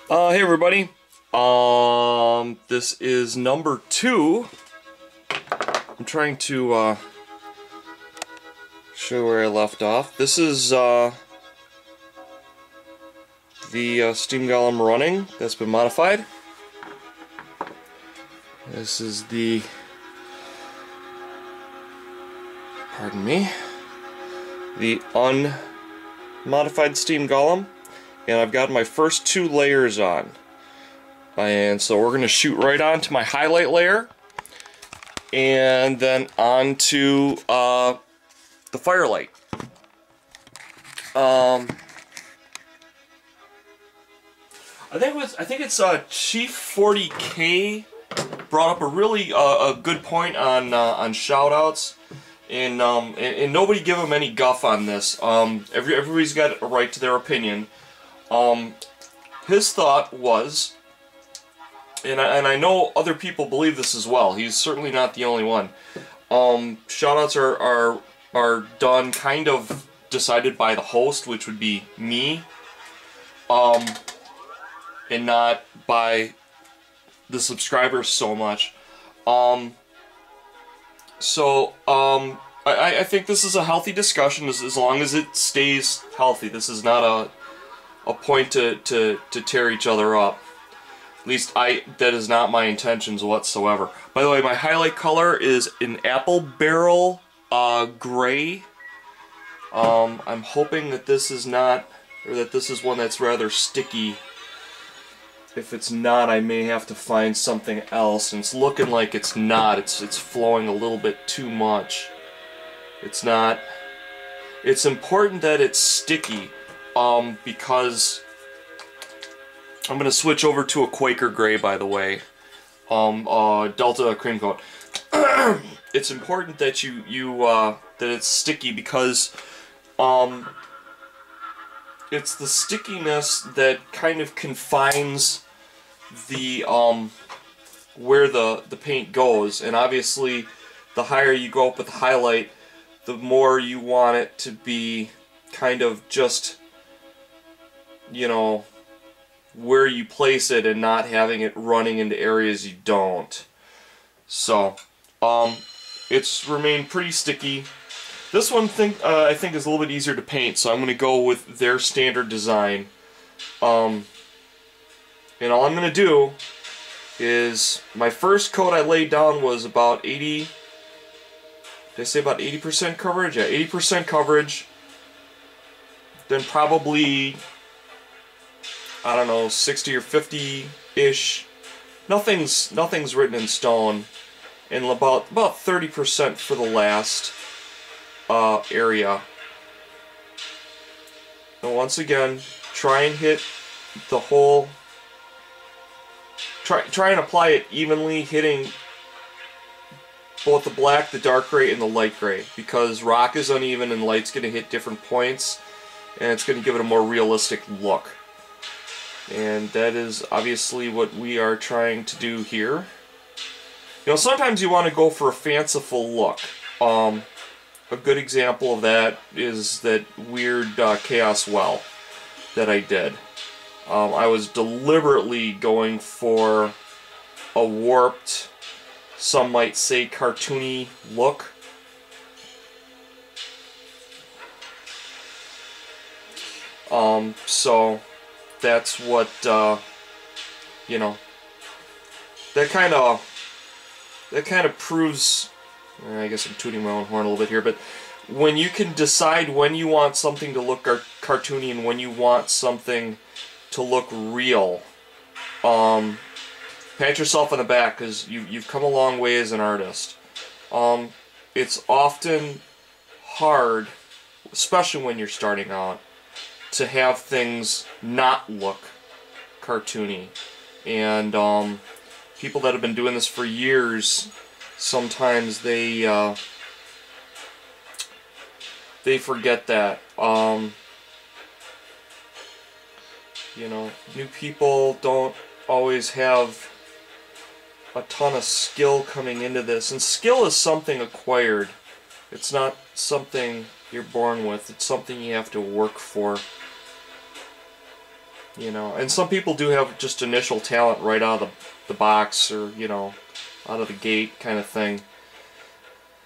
Hey everybody. This is number 2. I'm trying to show where I left off. This is the steam golem running that's been modified. This is the, pardon me, the unmodified steam golem. And I've got my first 2 layers on. And so we're going to shoot right on to my highlight layer. And then onto the firelight. I think it's Chief 40K brought up a really a good point on shoutouts. And nobody give him any guff on this. Everybody's got a right to their opinion. His thought was, and I know other people believe this as well. He's certainly not the only one. Shoutouts are done kind of decided by the host, which would be me, and not by the subscribers so much. I think this is a healthy discussion as long as it stays healthy. This is not a point to tear each other up. At least that is not my intentions whatsoever. By the way, my highlight color is an apple barrel gray. I'm hoping that this is not, or that this is one that's rather sticky. If it's not, I may have to find something else. And it's looking like it's not. It's flowing a little bit too much. It's not. It's important that it's sticky. Because I'm going to switch over to a Quaker Gray, by the way, Delta Cream Coat. It's important that that it's sticky because it's the stickiness that kind of confines the where the paint goes, and obviously the higher you go up with the highlight, the more you want it to be kind of just, you know, where you place it and not having it running into areas you don't. So, it's remained pretty sticky. This one I think is a little bit easier to paint, so I'm going to go with their standard design. And all I'm going to do is, my first coat I laid down was about 80, did I say about 80% coverage? Yeah, 80% coverage. Then probably, I don't know, 60 or 50-ish. Nothing's written in stone. And about 30% for the last area. And once again, try and hit the whole. Try and apply it evenly, hitting both the black, the dark gray, and the light gray, because rock is uneven and light's going to hit different points, and it's going to give it a more realistic look. And that is obviously what we are trying to do here. You know, sometimes you want to go for a fanciful look. A good example of that is that weird Chaos Well that I did. I was deliberately going for a warped, some might say cartoony look. So that's what, you know, that kind of proves, I guess I'm tooting my own horn a little bit here, but when you can decide when you want something to look cartoony and when you want something to look real, pat yourself on the back, because you've come a long way as an artist. It's often hard, especially when you're starting out, to have things not look cartoony. And people that have been doing this for years, sometimes they forget that. You know, new people don't always have a ton of skill coming into this, and skill is something acquired. It's not something you're born with. It's something you have to work for. You know, and some people do have just initial talent right out of the box, or, you know, out of the gate kind of thing.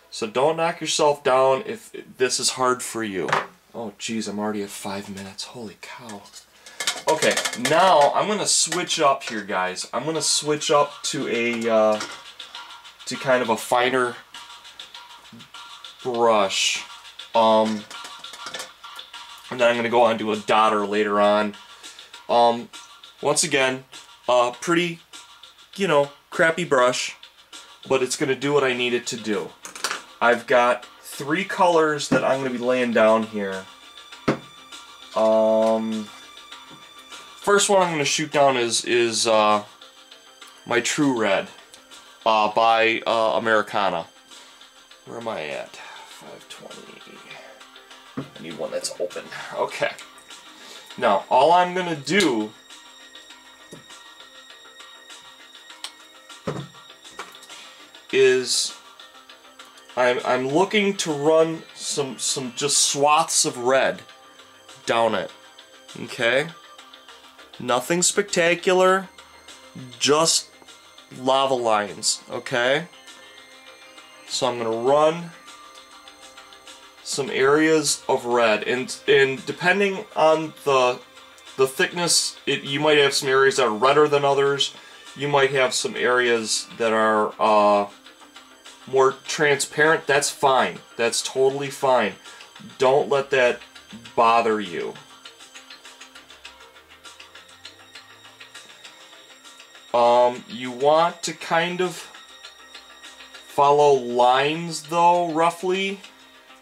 So don't knock yourself down if this is hard for you. Oh, geez, I'm already at 5 minutes. Holy cow. Okay, now I'm going to switch up here, guys. I'm going to switch up to a, to kind of a finer brush. And then I'm going to go on to a dotter later on. Once again, pretty, you know, crappy brush, but it's going to do what I need it to do. I've got 3 colors that I'm going to be laying down here. First one I'm going to shoot down is my True Red by Americana. Where am I at? 520. I need one that's open. Okay. Now, all I'm going to do is I'm looking to run some just swaths of red down it. Okay? Nothing spectacular, just lava lines, okay? So I'm going to run some areas of red, and depending on the thickness, you might have some areas that are redder than others. You might have some areas that are more transparent. That's fine. That's totally fine. Don't let that bother you. You want to kind of follow lines, though, roughly.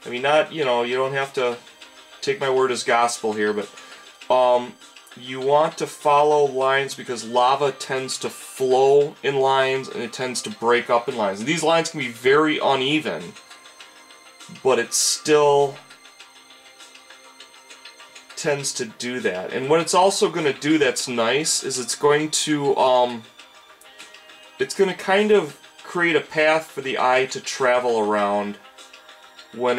I mean, not, you know, you don't have to take my word as gospel here, but you want to follow lines because lava tends to flow in lines and it tends to break up in lines. And these lines can be very uneven, but it still tends to do that. And what it's also going to do that's nice is it's going to kind of create a path for the eye to travel around when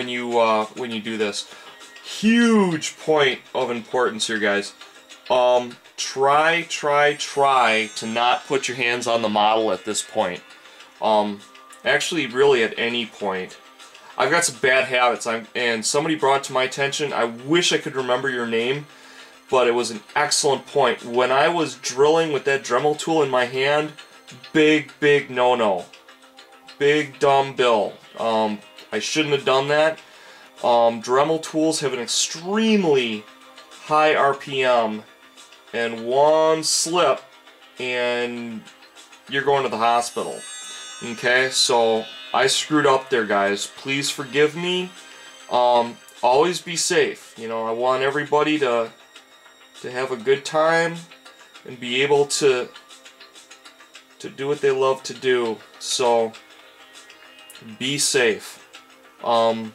you do this. Huge point of importance here, guys. Try to not put your hands on the model at this point. Actually, really at any point. I've got some bad habits, and somebody brought it to my attention. I wish I could remember your name, but it was an excellent point. When I was drilling with that Dremel tool in my hand, big no-no. Big dumb bill. I shouldn't have done that. Dremel tools have an extremely high RPM, and one slip and you're going to the hospital. Okay, so I screwed up there, guys. Please forgive me. Always be safe. You know, I want everybody to have a good time and be able to do what they love to do. So be safe. And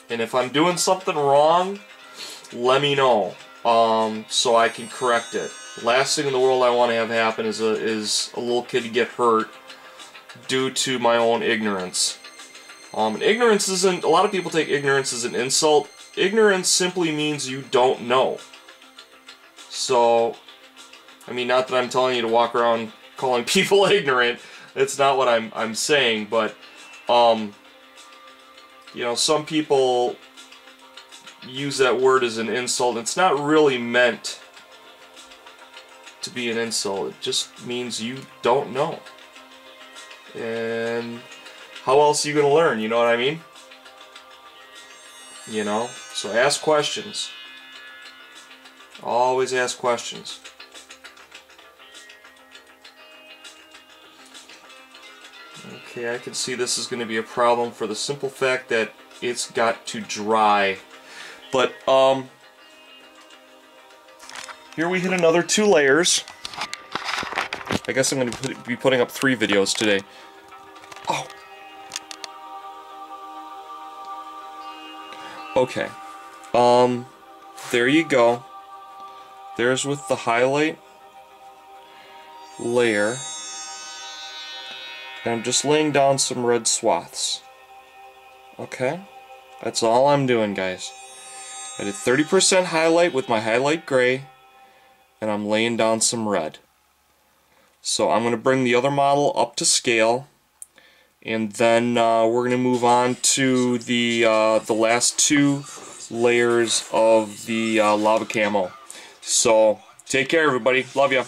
if I'm doing something wrong, let me know, so I can correct it. Last thing in the world I want to have happen is a little kid to get hurt due to my own ignorance. And ignorance isn't, a lot of people take ignorance as an insult. Ignorance simply means you don't know. So, I mean, not that I'm telling you to walk around calling people ignorant. That's not what I'm saying, but, you know, some people use that word as an insult. It's not really meant to be an insult. It just means you don't know. And how else are you going to learn? You know what I mean? You know? So ask questions. Always ask questions. Okay, I can see this is going to be a problem for the simple fact that it's got to dry. But, here we hit another 2 layers. I guess I'm going to be putting up 3 videos today. Oh! Okay. There you go. There's with the highlight layer. And I'm just laying down some red swaths. Okay? That's all I'm doing, guys. I did 30% highlight with my highlight gray, and I'm laying down some red. So I'm going to bring the other model up to scale, and then we're going to move on to the last 2 layers of the lava camo. So take care, everybody. Love ya.